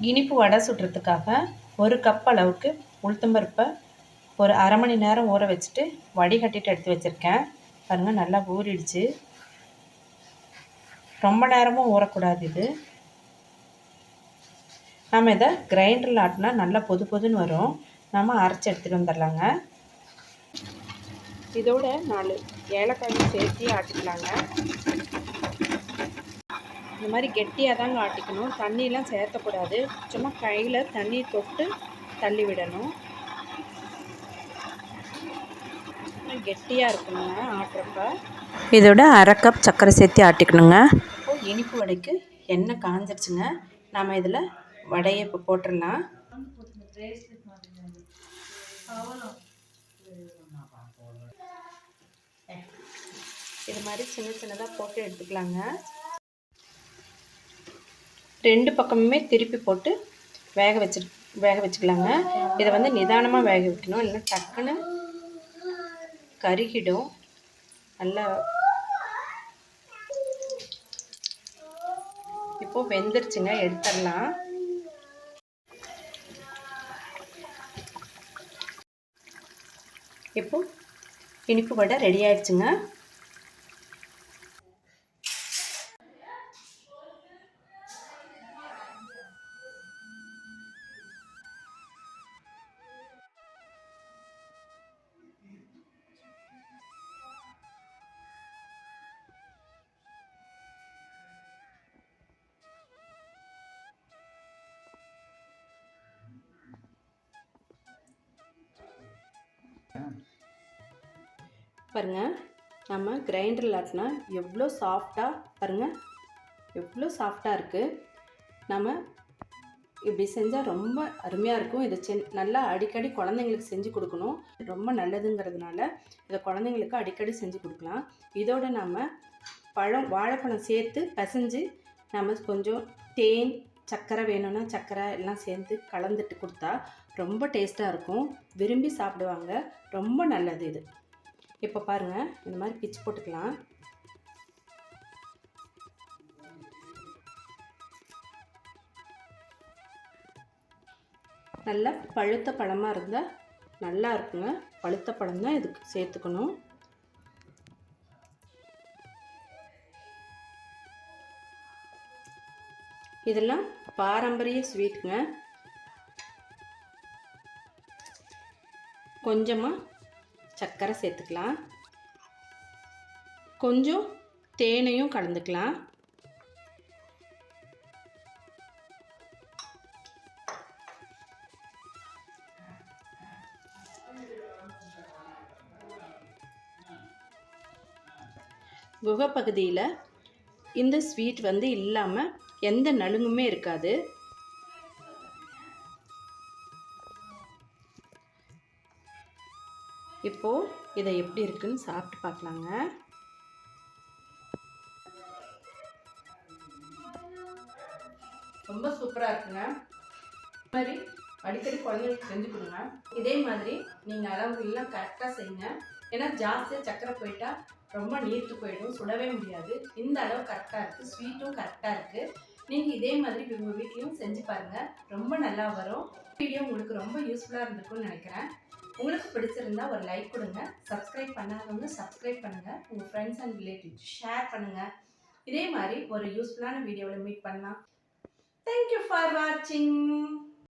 இனிப்பு வடை சுடுறதுக்காக ஒரு கப் அளவுக்கு உளுத்தம்பருப்பை ஒரு அரை மணி நேரம் ஊற வச்சுட்டு வடிகட்டிட்டு எடுத்து வச்சுருக்கேன். பாருங்கள், நல்லா ஊறிடுச்சு. ரொம்ப நேரமும் ஊறக்கூடாது. இது நம்ம இதை கிரைண்டரில் ஆட்டினா நல்லா பொது பொதுன்னு வரும். நம்ம அரைச்சி எடுத்துகிட்டு வந்துடலாங்க. இதோட 4 ஏலக்காயும் சேர்த்து ஆட்டிக்கலாங்க. இந்த மாதிரி கெட்டியாக தாங்க ஆட்டிக்கணும். தண்ணியெலாம் சேர்த்தக்கூடாது. சும்மா கையில் தண்ணி தொட்டு தள்ளி விடணும். கெட்டியாக இருக்கணுங்க ஆட்டுறப்ப. இதோட அரை கப் சர்க்கரை சேர்த்து ஆட்டிக்கணுங்க. இப்போது இனிப்பு வடைக்கு எண்ணெய் காஞ்சிருச்சுங்க. நாம் இதில் வடையை இப்போ போட்டுடலாம். இது மாதிரி சின்ன சின்னதாக போட்டு எடுத்துக்கலாங்க. 2 பக்கமுமே திருப்பி போட்டு வேக வச்சுக்கலாங்க. இதை வந்து நிதானமாக வேக வைக்கணும், இல்லைன்னா டக்குன்னு கருகிடும். நல்லா இப்போ வெந்துருச்சுங்க, எடுத்துடலாம். இப்போ இனிப்பு வடை ரெடி ஆயிடுச்சுங்க. பாருங்கள், நம்ம கிரைண்டரில் ஆட்டினா எவ்வளோ சாஃப்டாக, பாருங்கள் எவ்வளோ சாஃப்டாக இருக்குது. நம்ம இப்படி செஞ்சால் ரொம்ப அருமையாக இருக்கும். இதை நல்லா அடிக்கடி குழந்தைங்களுக்கு செஞ்சு கொடுக்கணும். ரொம்ப நல்லதுங்கிறதுனால இதை குழந்தைங்களுக்கு அடிக்கடி செஞ்சு கொடுக்கலாம். இதோடு நம்ம வாழைப்பழம் சேர்த்து பிசைஞ்சு நம்ம கொஞ்சம் தேன், சர்க்கரை வேணும்னா சர்க்கரை எல்லாம் சேர்த்து கலந்துட்டு கொடுத்தா ரொம்ப டேஸ்ட்டாக இருக்கும். விரும்பி சாப்பிடுவாங்க. ரொம்ப நல்லது இது. இப்போ பாருங்கள், இந்த மாதிரி பிச்சு போட்டுக்கலாம். நல்லா பழுத்த பழமாக இருந்தால் நல்லா இருக்குங்க. பழுத்த பழம் தான் இதுக்கு சேர்த்துக்கணும். இதெல்லாம் பாரம்பரிய ஸ்வீட்டுங்க. கொஞ்சமாக சர்க்கரை சேர்த்துக்கலாம், கொஞ்சம் தேனையும் கலந்துக்கலாம். குகை பகுதியில் இந்த ஸ்வீட் வந்து இல்லாமல் எந்த நலுங்குமே இருக்காது. இப்போது இதை எப்படி இருக்குன்னு சாப்பிட்டு பார்க்கலாங்க. ரொம்ப சூப்பராக இருக்குங்க. இது மாதிரி அடிக்கடி குழந்தைங்களுக்கு செஞ்சு கொடுங்க. இதே மாதிரி நீங்கள் அளவுகள்லாம் கரெக்டாக செய்யுங்க. ஏன்னா ஜாஸ்தியாக சர்க்கரை போயிட்டா ரொம்ப நீர்த்து போயிடும், சுடவே முடியாது. இந்த அளவு கரெக்டாக இருக்குது, ஸ்வீட்டும் கரெக்டாக இருக்குது. நீங்கள் இதே மாதிரி உங்கள் வீட்லேயும் செஞ்சு பாருங்கள், ரொம்ப நல்லா வரும். வீடியோ உங்களுக்கு ரொம்ப யூஸ்ஃபுல்லாக இருந்திருக்கும்னு நினைக்கிறேன். உங்களுக்கு பிடிச்சிருந்தா ஒரு லைக் கொடுங்க. சப்ஸ்கிரைப் பண்ணாதவங்க சப்ஸ்கிரைப் பண்ணுங்கள். உங்கள் ஃப்ரெண்ட்ஸ் அண்ட் ரிலேட்டிவ்ஸ் ஷேர் பண்ணுங்கள். இதே மாதிரி ஒரு யூஸ்ஃபுல்லான வீடியோவில் மீட் பண்ணலாம். தேங்க்யூ ஃபார் வாட்சிங்.